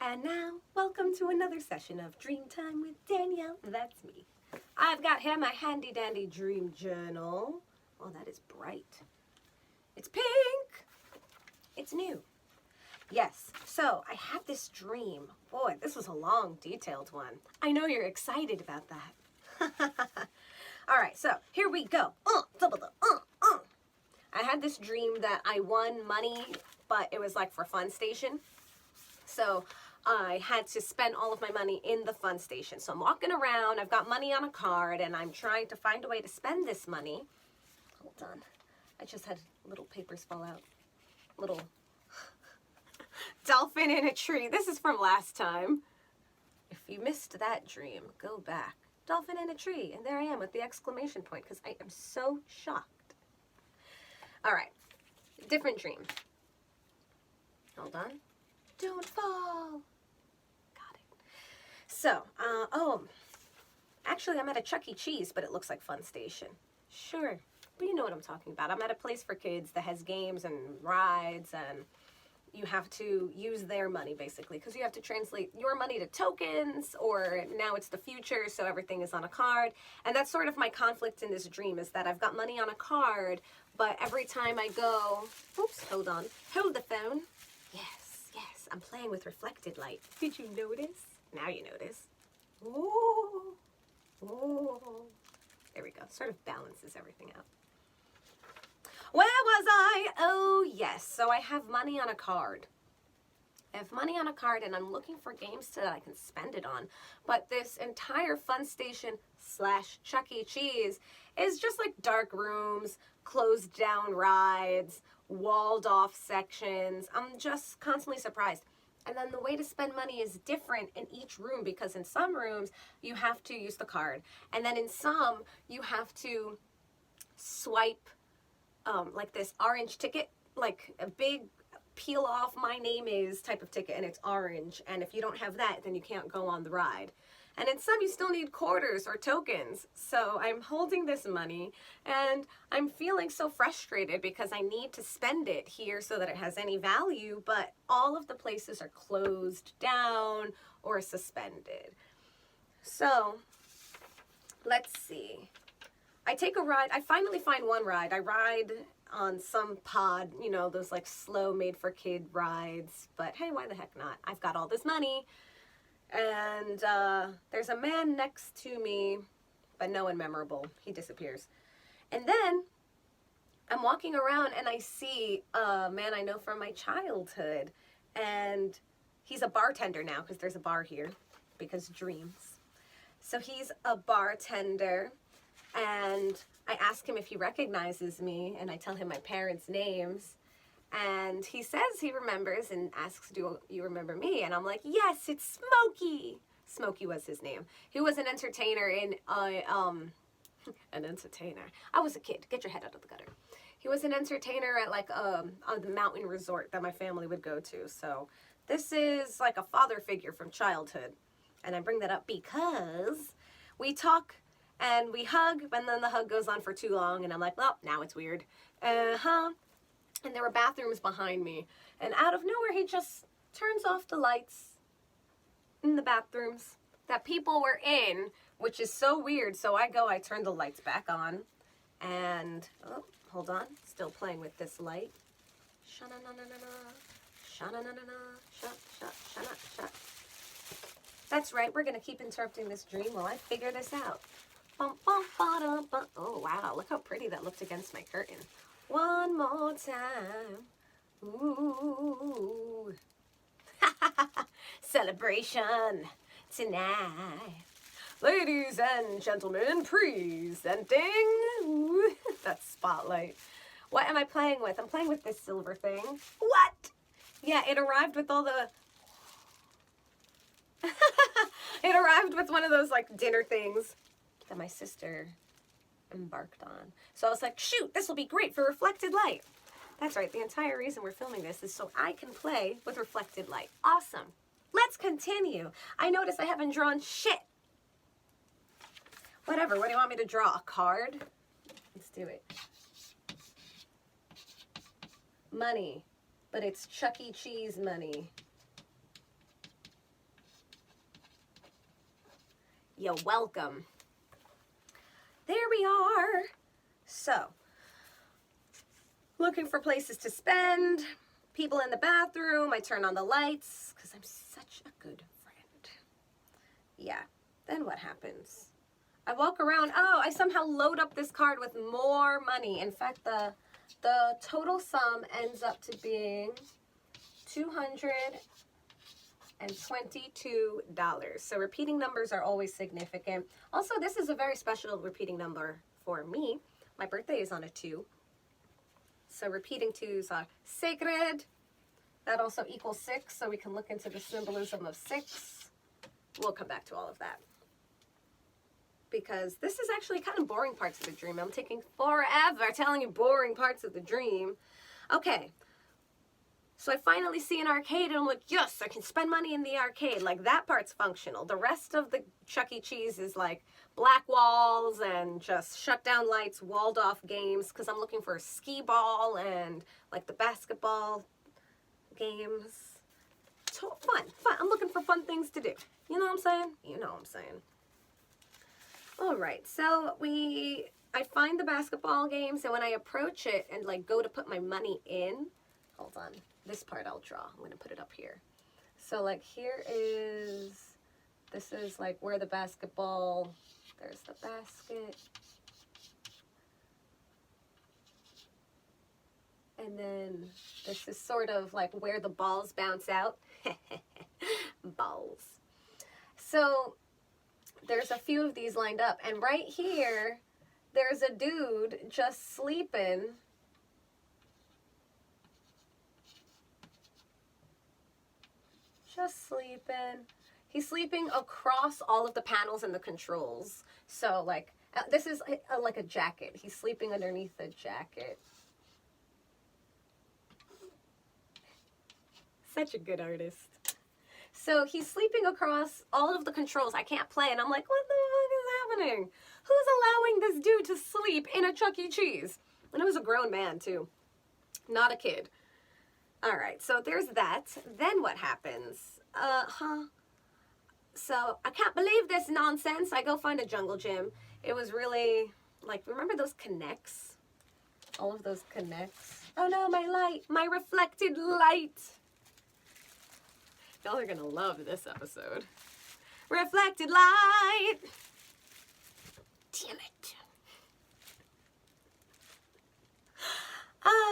And now, welcome to another session of Dreamtime with Danielle. That's me. I've got here my handy dandy dream journal. Oh, that is bright. It's pink. It's new. Yes, so I had this dream. Boy, this was a long, detailed one. I know you're excited about that. All right, so here we go. I had this dream that I won money, but it was like for Fun Station. So I had to spend all of my money in the Fun Station. So I'm walking around, I've got money on a card, and I'm trying to find a way to spend this money. Hold on. I just had little papers fall out. Little dolphin in a tree. This is from last time. If you missed that dream, go back. Dolphin in a tree. And there I am with the exclamation point because I am so shocked. All right. Different dream. Hold on. Don't fall. Got it. So, actually I'm at a Chuck E. Cheese, but it looks like Fun Station. Sure. But you know what I'm talking about. I'm at a place for kids that has games and rides, and you have to use their money basically because you have to translate your money to tokens, or now it's the future, so everything is on a card. And that's sort of my conflict in this dream, is that I've got money on a card, but every time I go, oops, hold on, hold the phone. Yes, I'm playing with reflected light. Did you notice? Now you notice. Ooh. There we go. Sort of balances everything out. Where was I? Oh, yes. So I have money on a card. I have money on a card, and I'm looking for games that I can spend it on. But this entire Fun Station / Chuck E. Cheese is just like dark rooms, closed down rides, walled off sections. I'm just constantly surprised. And then the way to spend money is different in each room, because in some rooms you have to use the card. And then in some you have to swipe like this orange ticket, like a big peel off my name is type of ticket, and it's orange. And if you don't have that, then you can't go on the ride. And in some, you still need quarters or tokens. So I'm holding this money, and I'm feeling so frustrated because I need to spend it here so that it has any value, but all of the places are closed down or suspended. So let's see. I take a ride. I finally find one ride. I ride on some pod, you know, those like slow made for kid rides. But hey, why the heck not? I've got all this money. And there's a man next to me, but no one memorable. He disappears. And then I'm walking around and I see a man I know from my childhood. And he's a bartender now because there's a bar here, because dreams. So he's a bartender. And I ask him if he recognizes me, and I tell him my parents' names. And he says he remembers and asks, do you remember me? And I'm like, yes, it's Smokey. Smokey was his name. He was an entertainer in, an entertainer. I was a kid. Get your head out of the gutter. He was an entertainer at like a mountain resort that my family would go to. So this is like a father figure from childhood. And I bring that up because we talk and we hug, and then the hug goes on for too long, and I'm like, well, now it's weird. And there were bathrooms behind me, and out of nowhere, he just turns off the lights in the bathrooms that people were in, which is so weird. So I turn the lights back on, and, oh, hold on, still playing with this light. Sha-na-na-na-na-na, sha-na-na-na-na, sha-sha-sha-na-sha. That's right, we're gonna keep interrupting this dream while I figure this out. Oh, wow, look how pretty that looked against my curtain. One more time. Ooh. Celebration tonight. Ladies and gentlemen, presenting. Ooh, that spotlight. What am I playing with? I'm playing with this silver thing. What? Yeah, it arrived with all the... It arrived with one of those like dinner things that my sister embarked on. So I was like, shoot, this will be great for reflected light. That's right, the entire reason we're filming this is so I can play with reflected light. Awesome. Let's continue. I notice I haven't drawn shit. Whatever, what do you want me to draw? A card? Let's do it. Money, but it's Chuck E. Cheese money. You're welcome. There we are. So, looking for places to spend, people in the bathroom, I turn on the lights, because I'm such a good friend. Yeah, then what happens? I walk around, oh, I somehow load up this card with more money. In fact, the total sum ends up to being $222. So repeating numbers are always significant. Also, this is a very special repeating number for me. My birthday is on a 2. So repeating 2s are sacred. That also equals 6, so we can look into the symbolism of 6. We'll come back to all of that, because this is actually kind of boring parts of the dream. I'm taking forever telling you boring parts of the dream. Okay, so I finally see an arcade and I'm like, yes, I can spend money in the arcade. Like, that part's functional. The rest of the Chuck E. Cheese is like black walls and just shut down lights, walled off games, because I'm looking for a skee ball and like the basketball games. So fun. I'm looking for fun things to do. You know what I'm saying? You know what I'm saying. All right, so I find the basketball games, and when I approach it and like go to put my money in, hold on, this part I'll draw. I'm gonna put it up here. So like this is like where the basketball, there's the basket. And then this is sort of like where the balls bounce out. Balls. So there's a few of these lined up, and right here there's a dude just sleeping. Just sleeping. He's sleeping across all of the panels and the controls. So like this is like a jacket. He's sleeping underneath the jacket. Such a good artist. So he's sleeping across all of the controls. I can't play, and I'm like, what the fuck is happening? Who's allowing this dude to sleep in a Chuck E. Cheese? And it was a grown man, too. Not a kid. All right, so there's that. Then what happens? So I can't believe this nonsense. I go find a jungle gym. It was really, like, remember those connects? All of those connects. Oh no, my light, my reflected light. Y'all are gonna love this episode. Reflected light. Damn it.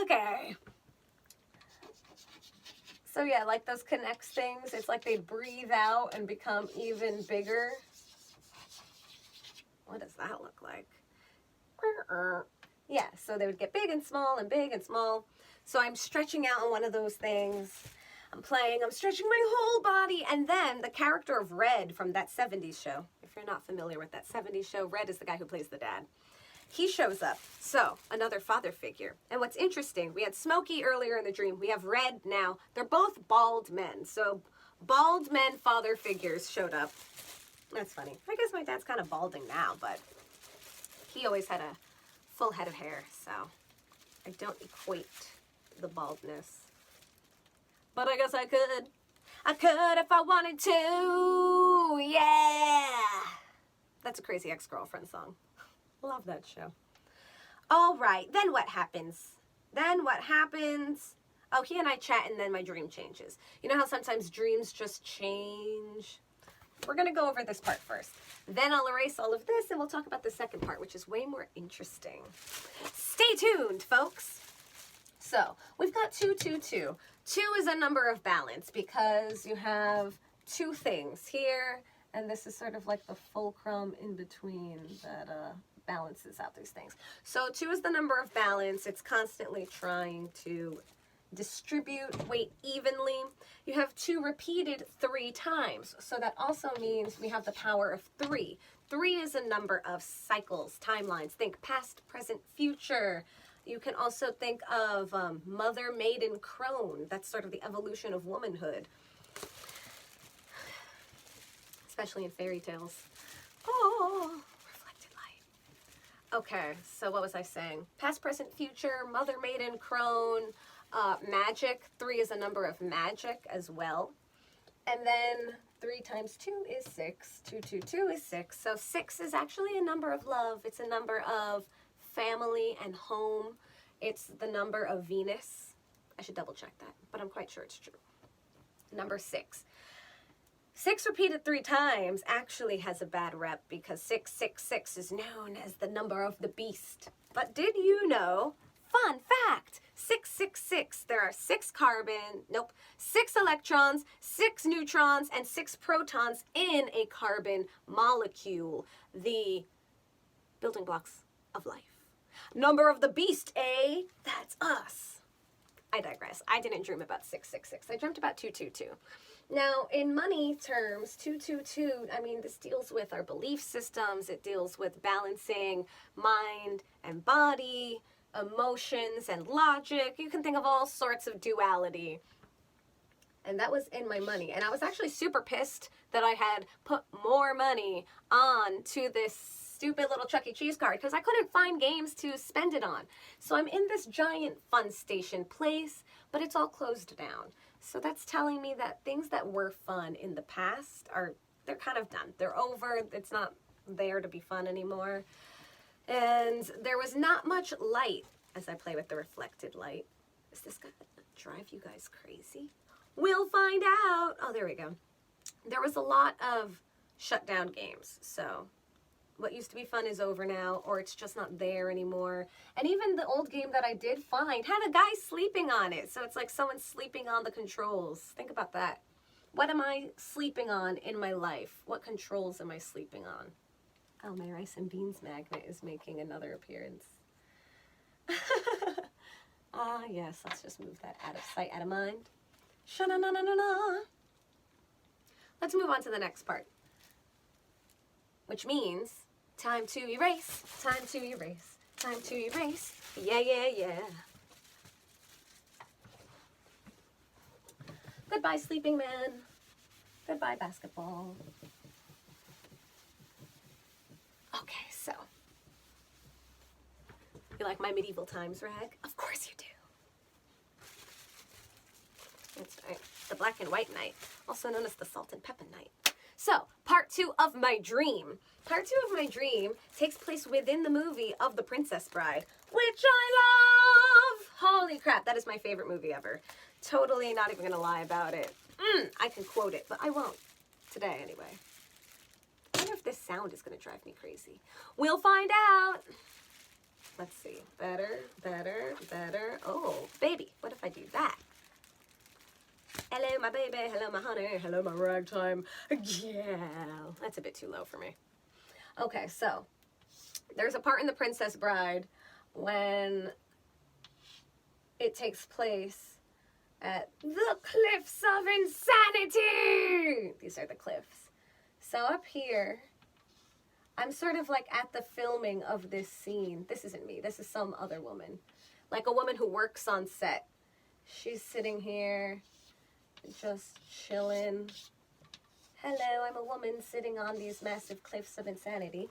Okay. So yeah, like those connects things, it's like they breathe out and become even bigger. What does that look like? Yeah, so they would get big and small and big and small. So I'm stretching out on one of those things. I'm playing, I'm stretching my whole body, and then the character of Red from that 70s show, if you're not familiar with that 70s show, Red is the guy who plays the dad. He shows up. So, another father figure. And what's interesting, we had Smokey earlier in the dream. We have Red now. They're both bald men. So, bald men father figures showed up. That's funny. I guess my dad's kind of balding now, but he always had a full head of hair, so I don't equate the baldness. But I guess I could. I could if I wanted to. Yeah. That's a Crazy Ex-Girlfriend song. Love that show. All right. Then what happens? Oh, he and I chat, and then my dream changes. You know how sometimes dreams just change? We're going to go over this part first. Then I'll erase all of this, and we'll talk about the second part, which is way more interesting. Stay tuned, folks. So, we've got 222. 2 is a number of balance because you have two things here, and this is sort of like the fulcrum in between that balances out these things. So 2 is the number of balance. It's constantly trying to distribute weight evenly. You have 2 repeated 3 times, so that also means we have the power of 3. 3 is a number of cycles, timelines. Think past, present, future. You can also think of mother, maiden, crone. That's sort of the evolution of womanhood, especially in fairy tales. Oh, reflected light. Okay, so what was I saying? Past, present, future, mother, maiden, crone, magic. 3 is a number of magic as well. And then 3 times 2 is 6. 2, 2, 2 is 6. So 6 is actually a number of love. It's a number of family and home. It's the number of Venus. I should double check that, but I'm quite sure it's true. Number 6. 6 repeated 3 times actually has a bad rep because 666 is known as the number of the beast. But did you know, fun fact, 666, there are 6 electrons, 6 neutrons, and 6 protons in a carbon molecule, the building blocks of life. Number of the beast, eh? That's us. I digress. I didn't dream about 666. I dreamt about 222. Now, in money terms, 222, I mean, this deals with our belief systems. It deals with balancing mind and body, emotions and logic. You can think of all sorts of duality. And that was in my money. And I was actually super pissed that I had put more money on to this stupid little Chuck E. Cheese card because I couldn't find games to spend it on. So I'm in this giant fun station place, but it's all closed down. So that's telling me that things that were fun in the past they're kind of done. They're over. It's not there to be fun anymore. And there was not much light as I play with the reflected light. Is this gonna drive you guys crazy? We'll find out. Oh, there we go. There was a lot of shut down games. So what used to be fun is over now, or it's just not there anymore. And even the old game that I did find had a guy sleeping on it. So it's like someone sleeping on the controls. Think about that. What am I sleeping on in my life? What controls am I sleeping on? Oh, my rice and beans magnet is making another appearance. Ah, yes, let's just move that out of sight, out of mind. Sha-na-na-na-na-na. Let's move on to the next part, which means time to erase, time to erase, time to erase. Yeah, yeah, yeah. Goodbye, sleeping man. Goodbye, basketball. Okay, so. You like my medieval times rag? Of course you do. That's right. The black and white night, also known as the salt and pepper night. So, part 2 of my dream. Part 2 of my dream takes place within the movie of The Princess Bride, which I love! Holy crap, that is my favorite movie ever. Totally not even gonna lie about it. I can quote it, but I won't. Today, anyway. I wonder if this sound is gonna drive me crazy. We'll find out! Let's see. Better, better, better. Oh, baby, what if I do that? Hello, my baby. Hello, my honey. Hello, my ragtime gal. That's a bit too low for me. Okay, so there's a part in The Princess Bride when it takes place at the Cliffs of Insanity. These are the cliffs. So up here, I'm sort of like at the filming of this scene. This isn't me. This is some other woman. Like a woman who works on set. She's sitting here, just chilling. Hello, I'm a woman sitting on these massive cliffs of insanity.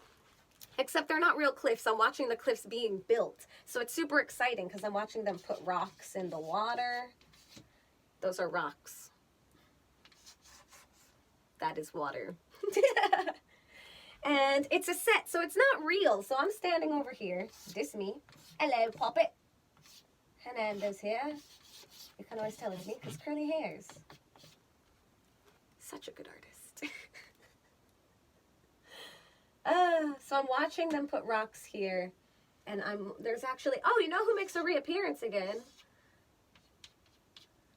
Except they're not real cliffs. I'm watching the cliffs being built. So it's super exciting because I'm watching them put rocks in the water. Those are rocks. That is water. And it's a set, so it's not real. So I'm standing over here. This me. Hello, Puppet. Hernandez here. You can always tell it's me because curly hairs. Such a good artist. So I'm watching them put rocks here. And there's actually, oh, you know who makes a reappearance again?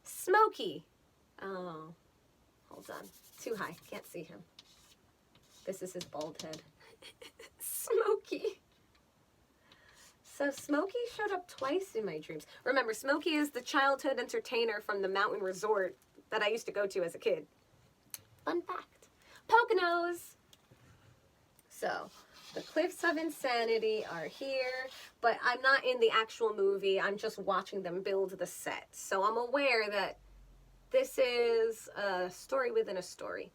Smokey. Oh, hold on. Too high. Can't see him. This is his bald head. Smokey. So Smokey showed up twice in my dreams. Remember, Smokey is the childhood entertainer from the mountain resort that I used to go to as a kid. Fun fact. Poconos. So, the Cliffs of Insanity are here, but I'm not in the actual movie. I'm just watching them build the set. So I'm aware that this is a story within a story.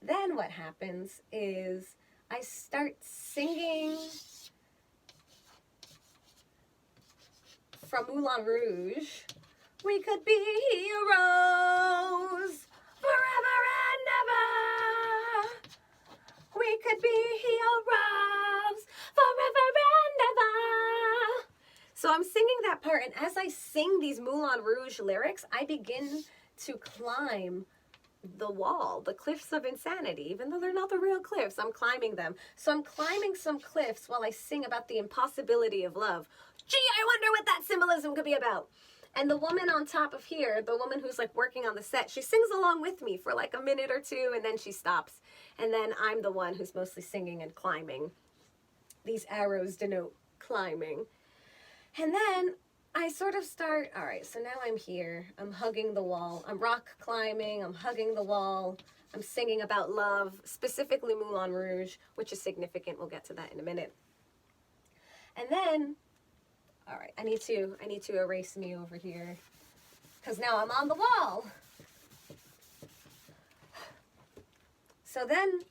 Then what happens is I start singing from Moulin Rouge. We could be heroes forever and ever. I'm singing that part, and as I sing these Moulin Rouge lyrics, I begin to climb the wall, the cliffs of insanity, even though they're not the real cliffs. I'm climbing them. So I'm climbing some cliffs while I sing about the impossibility of love. Gee, I wonder what that symbolism could be about. And the woman on top of here, the woman who's like working on the set, she sings along with me for like a minute or two, and then she stops. And then I'm the one who's mostly singing and climbing. These arrows denote climbing. And then I sort of start, all right, so now I'm here. I'm hugging the wall. I'm rock climbing. I'm hugging the wall. I'm singing about love, specifically Moulin Rouge, which is significant. We'll get to that in a minute. And then, all right, I need to erase me over here because now I'm on the wall. So then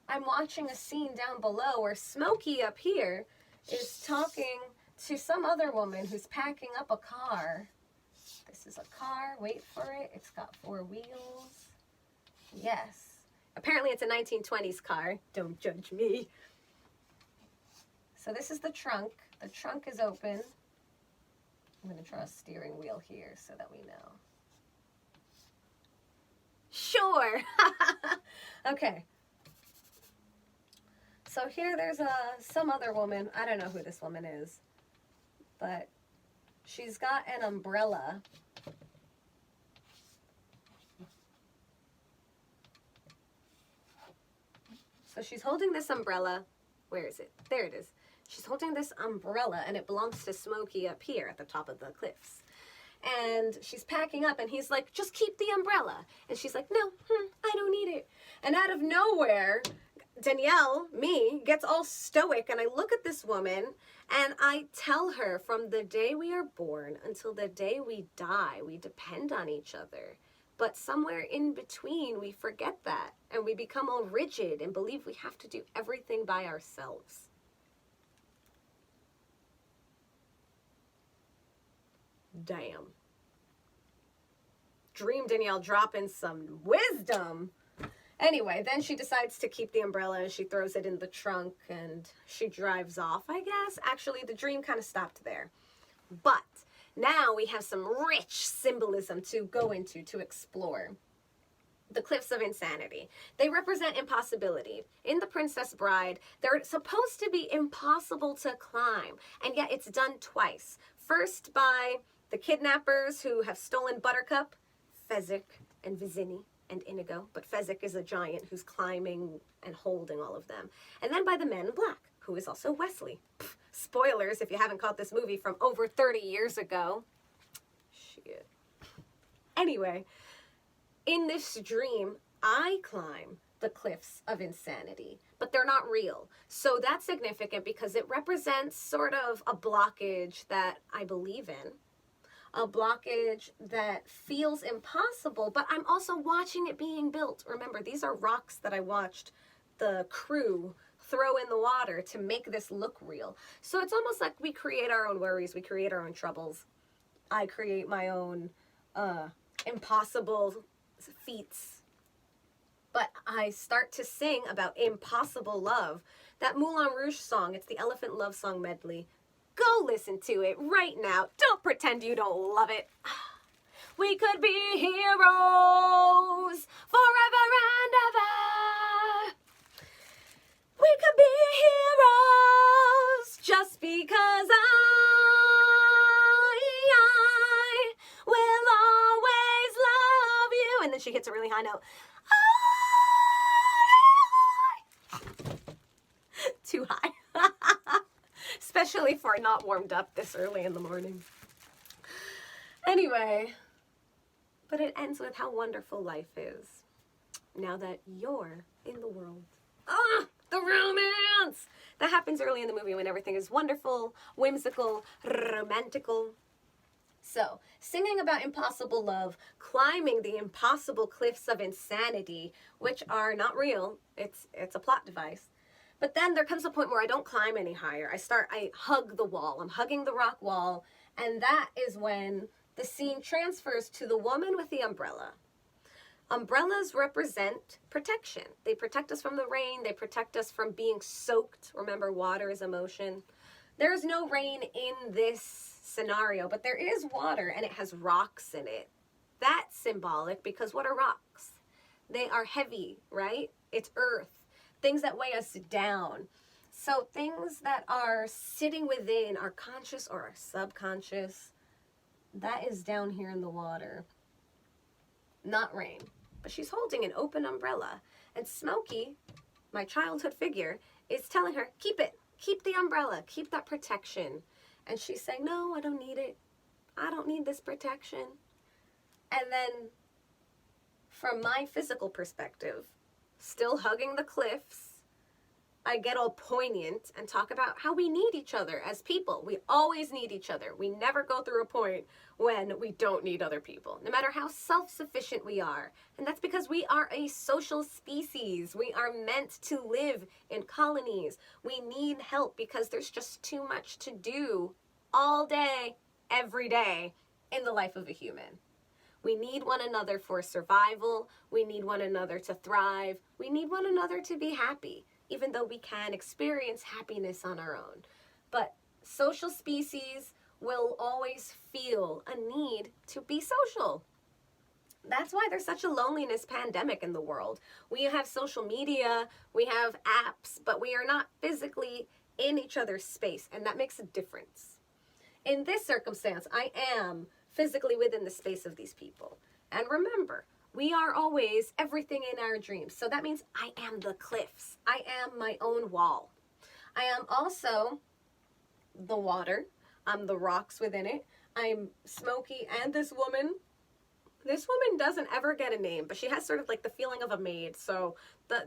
I'm watching a scene down below where Smokey up here is talking to some other woman who's packing up a car. This is a car. Wait for it. It's got 4 wheels. Yes. Apparently it's a 1920s car. Don't judge me. So this is the trunk. The trunk is open. I'm going to draw a steering wheel here so that we know. Sure. Okay. So here there's some other woman. I don't know who this woman is. But she's got an umbrella. So she's holding this umbrella. Where is it? There it is. She's holding this umbrella, and it belongs to Smokey up here at the top of the cliffs. And she's packing up, and he's like, just keep the umbrella. And she's like, no, I don't need it. And out of nowhere, Danielle, me, gets all stoic, and I look at this woman, and I tell her, from the day we are born until the day we die, we depend on each other. But somewhere in between, we forget that, and we become all rigid and believe we have to do everything by ourselves. Damn. Dream Danielle dropping some wisdom. Anyway, then she decides to keep the umbrella and she throws it in the trunk and she drives off, I guess. Actually, the dream kind of stopped there. But now we have some rich symbolism to go into, to explore. The cliffs of insanity. They represent impossibility. In The Princess Bride, they're supposed to be impossible to climb, and yet it's done twice. First by the kidnappers who have stolen Buttercup, Fezzik, and Vizini, and Inigo, but Fezzik is a giant who's climbing and holding all of them. And then by the Man in Black, who is also Wesley. Pfft, spoilers if you haven't caught this movie from over 30 years ago. Shit. Anyway, in this dream, I climb the cliffs of insanity, but they're not real. So that's significant because it represents sort of a blockage that I believe in. A blockage that feels impossible, but I'm also watching it being built. Remember, these are rocks that I watched the crew throw in the water to make this look real. So it's almost like we create our own worries, we create our own troubles. I create my own impossible feats. But I start to sing about impossible love. That Moulin Rouge song, it's the Elephant Love Song medley. Go listen to it right now. Don't pretend you don't love it. We could be heroes forever and ever. We could be heroes just because I will always love you. And then she hits a really high note. Too high. Especially for not warmed up this early in the morning. Anyway, but it ends with how wonderful life is now that you're in the world. Ah, the romance! That happens early in the movie when everything is wonderful, whimsical, romantical. So, singing about impossible love, climbing the impossible cliffs of insanity, which are not real. It's a plot device. But then there comes a point where I don't climb any higher. I hug the wall. I'm hugging the rock wall. And that is when the scene transfers to the woman with the umbrella. Umbrellas represent protection. They protect us from the rain. They protect us from being soaked. Remember, water is emotion. There is no rain in this scenario, but there is water and it has rocks in it. That's symbolic because what are rocks? They are heavy, right? It's earth, things that weigh us down. So things that are sitting within our conscious or our subconscious, that is down here in the water. Not rain. But she's holding an open umbrella. And Smokey, my childhood figure, is telling her, keep it. Keep the umbrella. Keep that protection. And she's saying, no, I don't need it. I don't need this protection. And then, from my physical perspective, still hugging the cliffs, I get all poignant and talk about how we need each other as people. We always need each other. We never go through a point when we don't need other people, no matter how self-sufficient we are. And that's because we are a social species. We are meant to live in colonies. We need help because there's just too much to do all day, every day in the life of a human. We need one another for survival. We need one another to thrive. We need one another to be happy, even though we can experience happiness on our own. But social species will always feel a need to be social. That's why there's such a loneliness pandemic in the world. We have social media, we have apps, but we are not physically in each other's space, and that makes a difference. In this circumstance, I am physically within the space of these people. And remember, we are always everything in our dreams. So that means I am the cliffs. I am my own wall. I am also the water. I'm the rocks within it. I'm Smokey and this woman. This woman doesn't ever get a name, but she has sort of like the feeling of a maid. So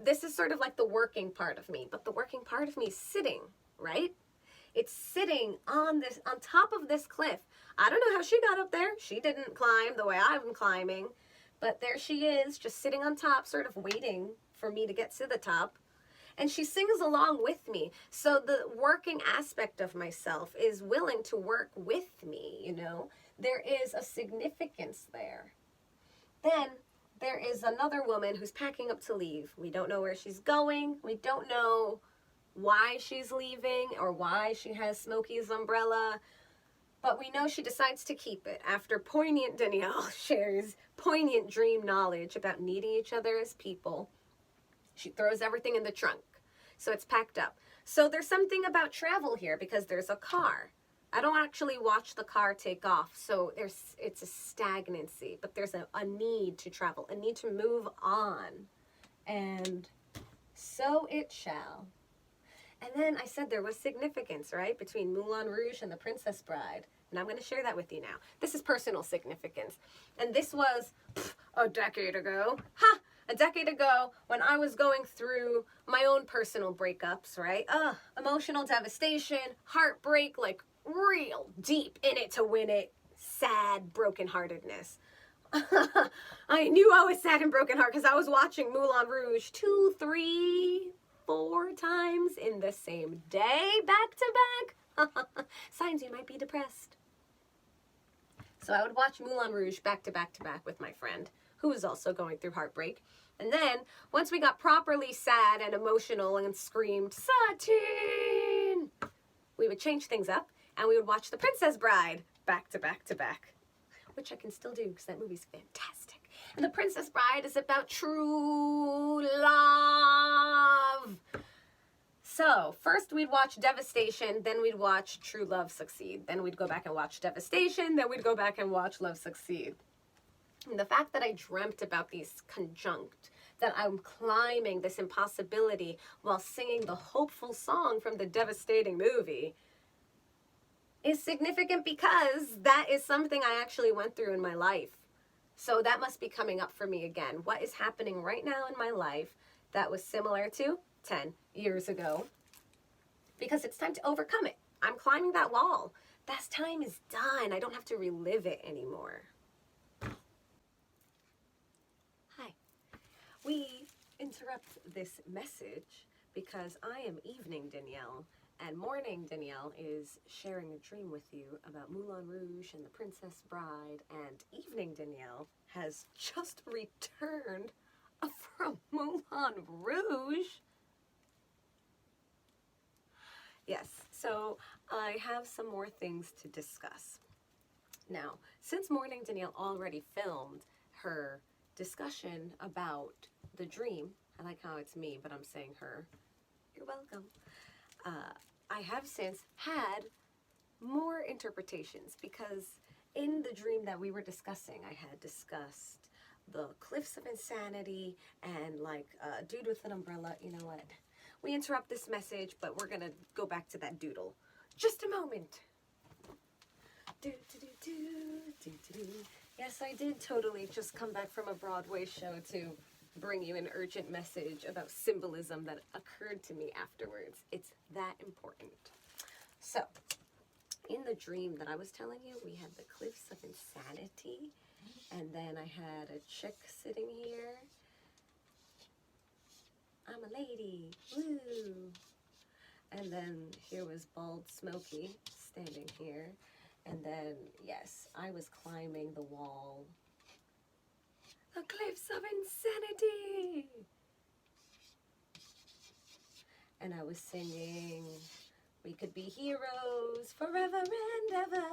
this is sort of like the working part of me. But the working part of me is sitting, right? It's sitting on top of this cliff. I don't know how she got up there. She didn't climb the way I'm climbing. But there she is, just sitting on top, sort of waiting for me to get to the top. And she sings along with me. So the working aspect of myself is willing to work with me, you know. There is a significance there. Then there is another woman who's packing up to leave. We don't know where she's going. We don't know why she's leaving or why she has Smokey's umbrella. But we know she decides to keep it after poignant Danielle shares poignant dream knowledge about needing each other as people. She throws everything in the trunk, so it's packed up. So there's something about travel here because there's a car. I don't actually watch the car take off, so it's a stagnancy, but there's a need to travel, a need to move on. And so it shall. And then I said there was significance, right, between Moulin Rouge and The Princess Bride. And I'm going to share that with you now. This is personal significance. And this was a decade ago. A decade ago when I was going through my own personal breakups, right? Emotional devastation, heartbreak, like real deep in it to win it. Sad brokenheartedness. I knew I was sad and brokenhearted because I was watching Moulin Rouge 2, 3, 4 times in the same day, back to back. Signs you might be depressed. So I would watch Moulin Rouge back to back to back with my friend, who was also going through heartbreak. And then, once we got properly sad and emotional and screamed, Satine! We would change things up, and we would watch The Princess Bride back to back to back. Which I can still do, because that movie's fantastic. And The Princess Bride is about true love. So, first we'd watch Devastation, then we'd watch True Love Succeed. Then we'd go back and watch Devastation, then we'd go back and watch Love Succeed. And the fact that I dreamt about these conjunct, that I'm climbing this impossibility while singing the hopeful song from the devastating movie, is significant because that is something I actually went through in my life. So that must be coming up for me again. What is happening right now in my life that was similar to 10 years ago? Because it's time to overcome it. I'm climbing that wall. That time is done. I don't have to relive it anymore. Hi. We interrupt this message because I am evening Danielle, and morning Danielle is sharing a dream with you about Moulin Rouge and The Princess Bride, and evening Danielle has just returned from Moulin Rouge. Yes, So I have some more things to discuss. Now, since Morning Danielle already filmed her discussion about the dream, I like how it's me, but I'm saying her. You're welcome. I have since had more interpretations because in the dream that we were discussing, I had discussed the cliffs of insanity and like a dude with an umbrella. You know what? We interrupt this message, but we're gonna go back to that doodle. Just a moment. Do, do, do, do, do, do, do. Yes, I did totally just come back from a Broadway show to bring you an urgent message about symbolism that occurred to me afterwards. It's that important. So, in the dream that I was telling you, we had the cliffs of insanity, and then I had a chick sitting here. I'm a lady, woo! And then here was Bald Smokey standing here. And then, yes, I was climbing the wall. The cliffs of insanity! And I was singing, we could be heroes forever and ever.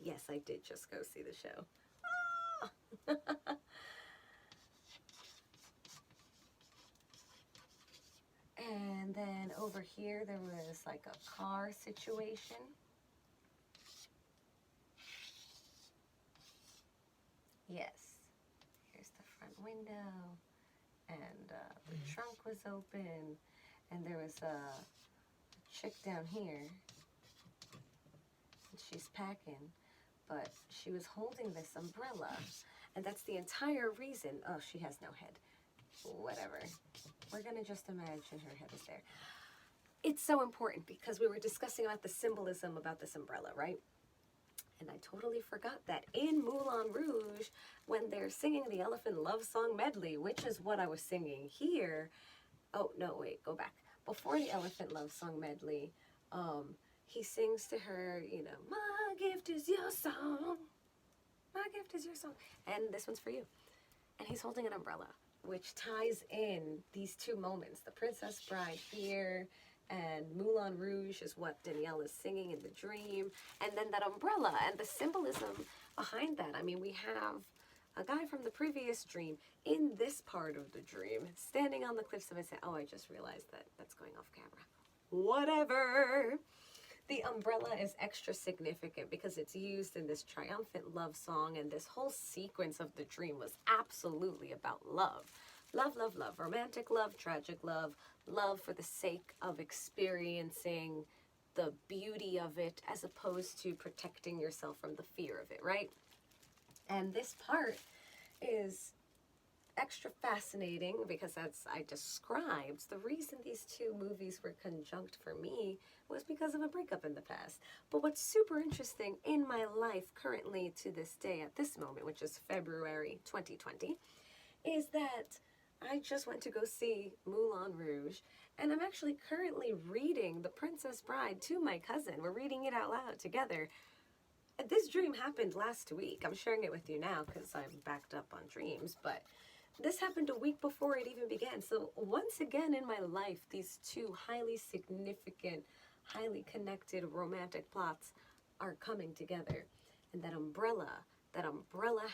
Yes, I did just go see the show. Ah! And then over here, there was like a car situation. Yes, here's the front window, and the trunk was open, and there was a chick down here, and she's packing, but she was holding this umbrella, and that's the entire reason. Oh, she has no head. Whatever. We're gonna just imagine her head is there. It's so important because we were discussing about the symbolism about this umbrella, right? And I totally forgot that in Moulin Rouge, when they're singing the Elephant Love Song medley, which is what I was singing here. Oh, no, wait, go back. Before the Elephant Love Song medley, he sings to her, you know, my gift is your song. My gift is your song. And this one's for you. And he's holding an umbrella, which ties in these two moments. The Princess Bride here, and Moulin Rouge is what Danielle is singing in the dream. And then that umbrella and the symbolism behind that. I mean, we have a guy from the previous dream in this part of the dream standing on the cliffs of insanity. Oh, I just realized that that's going off camera. Whatever. The umbrella is extra significant because it's used in this triumphant love song, and this whole sequence of the dream was absolutely about love. Love, love, love. Romantic love, tragic love, love for the sake of experiencing the beauty of it as opposed to protecting yourself from the fear of it, right? And this part is extra fascinating because, as I described, the reason these two movies were conjunct for me was because of a breakup in the past. But what's super interesting in my life currently to this day at this moment, which is February 2020, is that I just went to go see Moulin Rouge, and I'm actually currently reading The Princess Bride to my cousin. We're reading it out loud together. This dream happened last week. I'm sharing it with you now because I'm backed up on dreams, but this happened a week before it even began. So once again in my life, these two highly significant, highly connected romantic plots are coming together. And that umbrella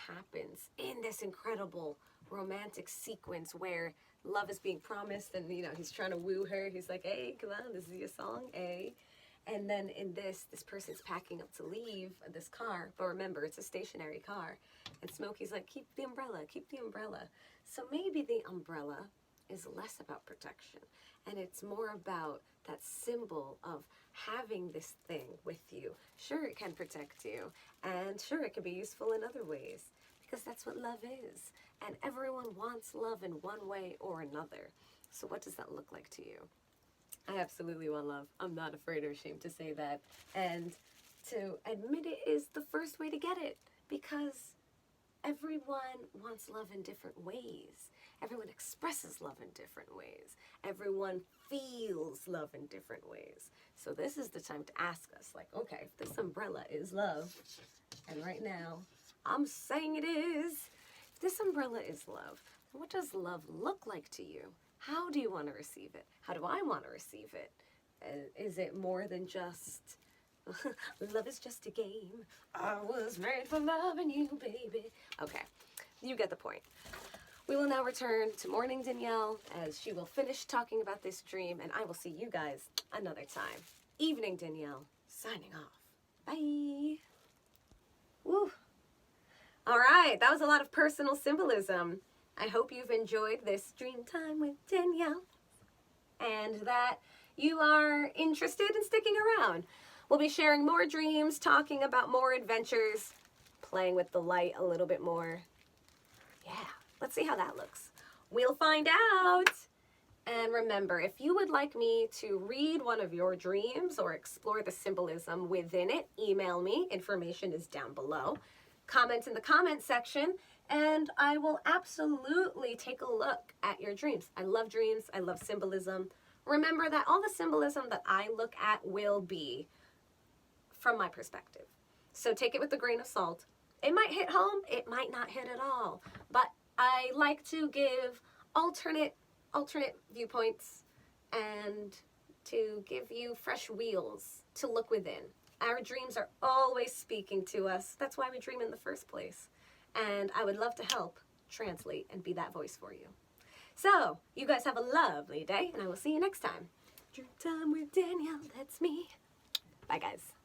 happens in this incredible romantic sequence where love is being promised, and you know, he's trying to woo her. He's like, hey, come on, this is your song, hey. And then in this person's packing up to leave this car, but remember, it's a stationary car. And Smokey's like, keep the umbrella, keep the umbrella. So maybe the umbrella is less about protection, and it's more about that symbol of having this thing with you. Sure, it can protect you, and sure, it can be useful in other ways, because that's what love is. And everyone wants love in one way or another. So what does that look like to you? I absolutely want love. I'm not afraid or ashamed to say that. And to admit it is the first way to get it, because everyone wants love in different ways. Everyone expresses love in different ways. Everyone feels love in different ways. So this is the time to ask us, like, okay, if this umbrella is love, and right now I'm saying it is, if this umbrella is love, what does love look like to you? How do you want to receive it? How do I want to receive it? Is it more than just love is just a game? I was made for loving you, baby. Okay, you get the point. We will now return to morning Danielle as she will finish talking about this dream, and I will see you guys another time. Evening Danielle, signing off. Bye. Woo. All right, that was a lot of personal symbolism. I hope you've enjoyed this dream time with Danielle and that you are interested in sticking around. We'll be sharing more dreams, talking about more adventures, playing with the light a little bit more. Yeah, let's see how that looks. We'll find out. And remember, if you would like me to read one of your dreams or explore the symbolism within it, email me. Information is down below. Comment in the comment section, and I will absolutely take a look at your dreams. I love dreams. I love symbolism. Remember that all the symbolism that I look at will be from my perspective. So take it with a grain of salt. It might hit home. It might not hit at all. But I like to give alternate viewpoints and to give you fresh wheels to look within. Our dreams are always speaking to us. That's why we dream in the first place. And I would love to help translate and be that voice for you. So, you guys have a lovely day, and I will see you next time. Dream time with Danielle, that's me. Bye, guys.